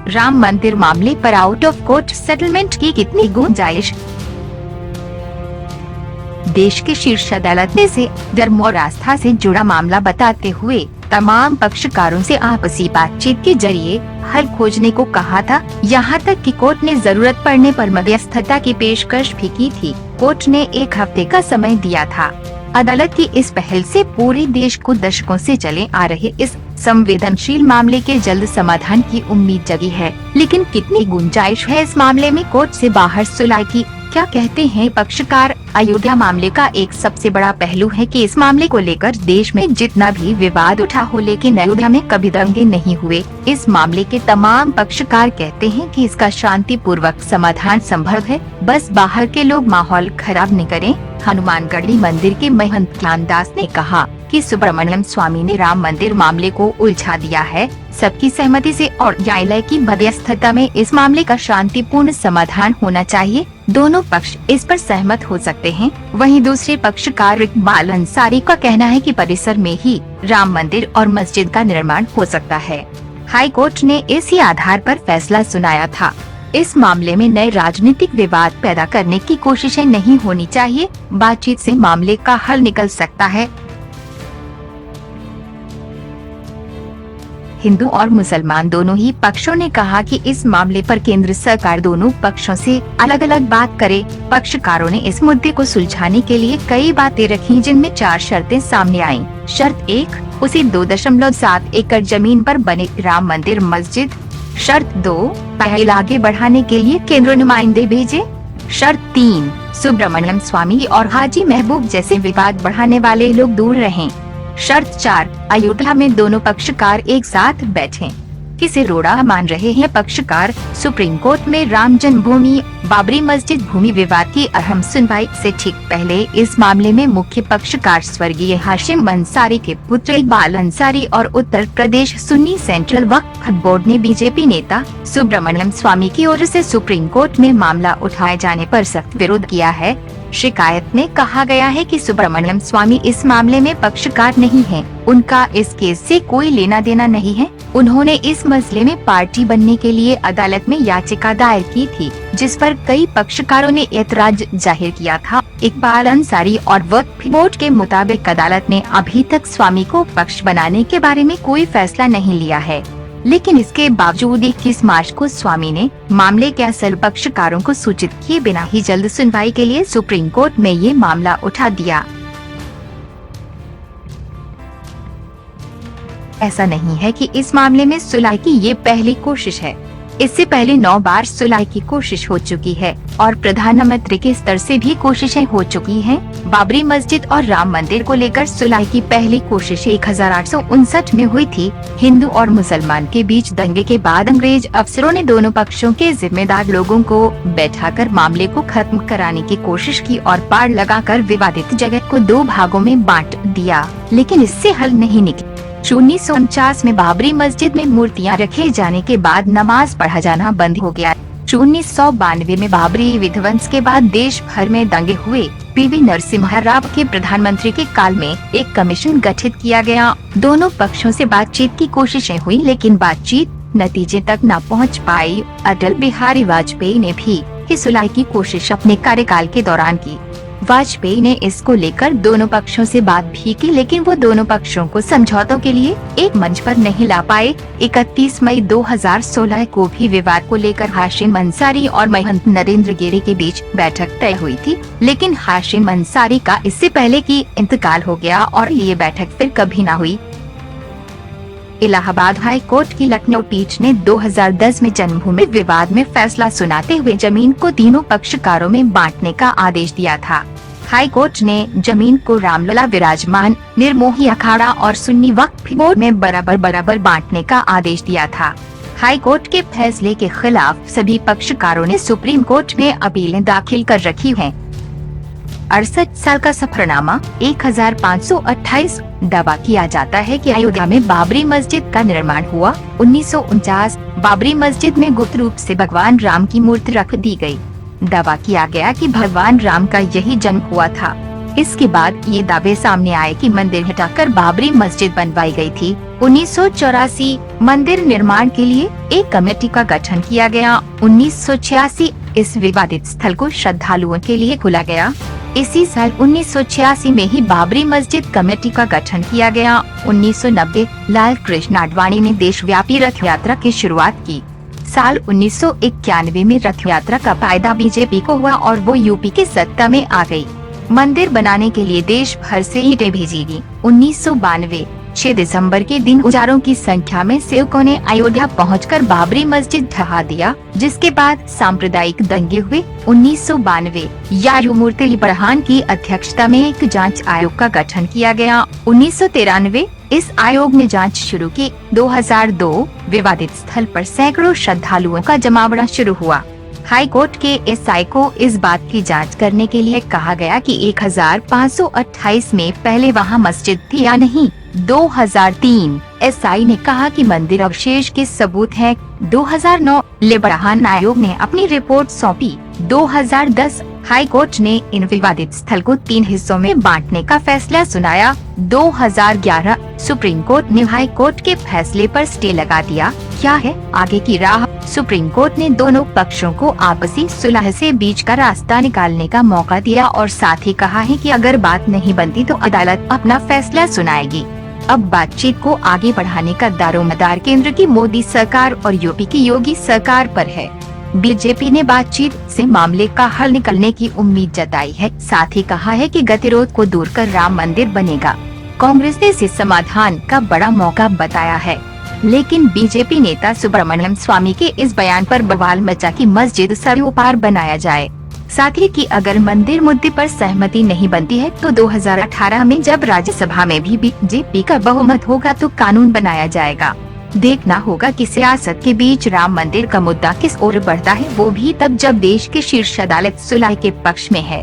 राम मंदिर मामले पर आउट ऑफ कोर्ट सेटलमेंट की कितनी गुंजाइश। देश के शीर्ष अदालत ने से धर्म और आस्था से जुड़ा मामला बताते हुए तमाम पक्षकारों से आपसी बातचीत के जरिए हल खोजने को कहा था। यहाँ तक कि कोर्ट ने जरूरत पड़ने पर मध्यस्थता की पेशकश भी की थी। कोर्ट ने 1 हफ्ते का समय दिया था। अदालत की इस पहल से पूरे देश को दशकों से चले आ रहे इस संवेदनशील मामले के जल्द समाधान की उम्मीद जगी है। लेकिन कितनी गुंजाइश है इस मामले में कोर्ट से बाहर सुलह की? क्या कहते हैं पक्षकार? अयोध्या मामले का एक सबसे बड़ा पहलू है कि इस मामले को लेकर देश में जितना भी विवाद उठा हो, लेकिन अयोध्या में कभी दंगे नहीं हुए। इस मामले के तमाम पक्षकार कहते हैं कि इसका शांतिपूर्वक समाधान संभव है, बस बाहर के लोग माहौल खराब न करें। हनुमानगढ़ी मंदिर के महंत ज्ञानदास ने कहा कि सुब्रमण्यम स्वामी ने राम मंदिर मामले को उलझा दिया है। सबकी सहमति से और न्यायालय की मध्यस्थता में इस मामले का शांतिपूर्ण समाधान होना चाहिए। दोनों पक्ष इस पर सहमत हो सकते हैं। वहीं दूसरे पक्षकार इकबाल अंसारी का कहना है कि परिसर में ही राम मंदिर और मस्जिद का निर्माण हो सकता है। हाई कोर्ट ने इसी आधार पर फैसला सुनाया था। इस मामले में नए राजनीतिक विवाद पैदा करने की कोशिशें नहीं होनी चाहिए। बातचीत से मामले का हल निकल सकता है। हिंदू और मुसलमान दोनों ही पक्षों ने कहा कि इस मामले पर केंद्र सरकार दोनों पक्षों से अलग अलग बात करे। पक्षकारों ने इस मुद्दे को सुलझाने के लिए कई बातें रखी, जिनमें 4 शर्तें सामने आईं। शर्त 1, उसी 2.7 एकड़ जमीन पर बने राम मंदिर मस्जिद। शर्त 2, पहल आगे बढ़ाने के लिए केंद्र नुमाइंदे भेजे। शर्त 3, सुब्रमण्यम स्वामी और हाजी महबूब जैसे विवाद बढ़ाने वाले लोग दूर रहें। शर्त 4, अयोध्या में दोनों पक्षकार एक साथ बैठें। किसे रोड़ा मान रहे हैं पक्षकार? सुप्रीम कोर्ट में राम जन्मभूमि बाबरी मस्जिद भूमि विवाद की अहम सुनवाई से ठीक पहले इस मामले में मुख्य पक्षकार स्वर्गीय हाशिम अंसारी के पुत्र इकबाल अंसारी और उत्तर प्रदेश सुन्नी सेंट्रल वक्फ बोर्ड ने बीजेपी नेता सुब्रमण्यम स्वामी की ओर से सुप्रीम कोर्ट में मामला उठाए जाने पर सख्त विरोध किया है। शिकायत में कहा गया है कि सुब्रमण्यम स्वामी इस मामले में पक्षकार नहीं हैं। उनका इस केस से कोई लेना देना नहीं है। उन्होंने इस मसले में पार्टी बनने के लिए अदालत में याचिका दायर की थी, जिस पर कई पक्षकारों ने एतराज जाहिर किया था। इकबाल अंसारी और वक्फ बोर्ड के मुताबिक अदालत ने अभी तक स्वामी को पक्ष बनाने के बारे में कोई फैसला नहीं लिया है, लेकिन इसके बावजूद 21 मार्च को स्वामी ने मामले के असल पक्षकारों को सूचित किए बिना ही जल्द सुनवाई के लिए सुप्रीम कोर्ट में ये मामला उठा दिया। ऐसा नहीं है कि इस मामले में सुलह की ये पहली कोशिश है। इससे पहले 9 बार सुलह की कोशिश हो चुकी है और प्रधानमंत्री के स्तर से भी कोशिशें हो चुकी हैं। बाबरी मस्जिद और राम मंदिर को लेकर सुलह की पहली कोशिश 1859 में हुई थी। हिंदू और मुसलमान के बीच दंगे के बाद अंग्रेज अफसरों ने दोनों पक्षों के जिम्मेदार लोगों को बैठाकर मामले को खत्म कराने की कोशिश की और पार लगाकर विवादित जगह को 2 भागों में बांट दिया, लेकिन इससे हल नहीं निकला। 1949 में बाबरी मस्जिद में मूर्तियां रखे जाने के बाद नमाज पढ़ा जाना बंद हो गया। 1992 में बाबरी विध्वंस के बाद देश भर में दंगे हुए। पीवी नरसिम्हा राव के प्रधानमंत्री के काल में एक कमीशन गठित किया गया। दोनों पक्षों से बातचीत की कोशिशें हुई, लेकिन बातचीत नतीजे तक न पहुंच पाई। अटल बिहारी वाजपेयी ने भी सुलह की कोशिश अपने कार्यकाल के दौरान की। वाजपेयी ने इसको लेकर दोनों पक्षों से बात भी की, लेकिन वो दोनों पक्षों को समझौतों के लिए एक मंच पर नहीं ला पाए। 31 मई 2016 को भी विवाद को लेकर हाशिम अंसारी और महंत नरेंद्र गिरी के बीच बैठक तय हुई थी, लेकिन हाशिम अंसारी का इससे पहले की इंतकाल हो गया और ये बैठक फिर कभी न हुई। इलाहाबाद हाई कोर्ट की लखनऊ पीठ ने 2010 में जन्मभूमि विवाद में फैसला सुनाते हुए जमीन को तीनों पक्षकारों में बांटने का आदेश दिया था। हाई कोर्ट ने जमीन को रामलला विराजमान, निर्मोही अखाड़ा और सुन्नी वक्फ बोर्ड में बराबर बांटने का आदेश दिया था। हाई कोर्ट के फैसले के खिलाफ सभी पक्षकारों ने सुप्रीम कोर्ट में अपीलें दाखिल कर रखी हैं। 68 साल का सफरनामा 1528 दावा किया जाता है कि अयोध्या में बाबरी मस्जिद का निर्माण हुआ। 1949 बाबरी मस्जिद में गुप्त रूप से भगवान राम की मूर्ति रख दी गई। दावा किया गया कि भगवान राम का यही जन्म हुआ था। इसके बाद ये दावे सामने आए कि मंदिर हटाकर बाबरी मस्जिद बनवाई गई थी। 1984 मंदिर निर्माण के लिए एक कमेटी का गठन किया गया। 1986 इस विवादित स्थल को श्रद्धालुओं के लिए खोला गया। इसी साल 1986 में ही बाबरी मस्जिद कमेटी का गठन किया गया। 1990 लाल कृष्ण आडवाणी ने देशव्यापी रथ यात्रा की शुरुआत की। साल 1991 में रथ यात्रा का फायदा बीजेपी को हुआ और वो यूपी की सत्ता में आ गई। मंदिर बनाने के लिए देश भर से ईंटें भेजी गई। 1992 6 दिसंबर के दिन हजारों की संख्या में सेवकों ने अयोध्या पहुंचकर बाबरी मस्जिद ढहा दिया, जिसके बाद सांप्रदायिक दंगे हुए। 1992 यायुमूर्ति बरहान की अध्यक्षता में एक जांच आयोग का गठन किया गया। 1993 इस आयोग ने जांच शुरू की। 2002 विवादित स्थल पर सैकड़ों श्रद्धालुओं का जमावड़ा शुरू हुआ। हाई कोर्ट के एसआई को इस बात की जांच करने के लिए कहा गया कि 1528 में पहले वहां मस्जिद थी या नहीं। 2003 एसआई ने कहा कि मंदिर अवशेष के सबूत हैं। 2009 लेबरहान आयोग ने अपनी रिपोर्ट सौंपी। 2010 हाई कोर्ट ने इन विवादित स्थल को 3 हिस्सों में बांटने का फैसला सुनाया। 2011 सुप्रीम कोर्ट ने हाई कोर्ट के फैसले पर स्टे लगा दिया। क्या है आगे की राह? सुप्रीम कोर्ट ने दोनों पक्षों को आपसी सुलह से बीच का रास्ता निकालने का मौका दिया और साथ ही कहा है कि अगर बात नहीं बनती तो अदालत अपना फैसला सुनाएगी। अब बातचीत को आगे बढ़ाने का दारोमदार केंद्र की मोदी सरकार और यूपी की योगी सरकार पर है। बीजेपी ने बातचीत से मामले का हल निकलने की उम्मीद जताई है। साथ ही कहा है कि गतिरोध को दूर कर राम मंदिर बनेगा। कांग्रेस ने इसे समाधान का बड़ा मौका बताया है, लेकिन बीजेपी नेता सुब्रमण्यम स्वामी के इस बयान पर बवाल मचा कि मस्जिद सड़कों पार बनाया जाए। साथ ही कि अगर मंदिर मुद्दे पर सहमति नहीं बनती है तो 2018 में जब राज्यसभा में भी बीजेपी का बहुमत होगा तो कानून बनाया जाएगा। देखना होगा कि सियासत के बीच राम मंदिर का मुद्दा किस ओर बढ़ता है, वो भी तब जब देश की शीर्ष अदालत सुलह के पक्ष में है।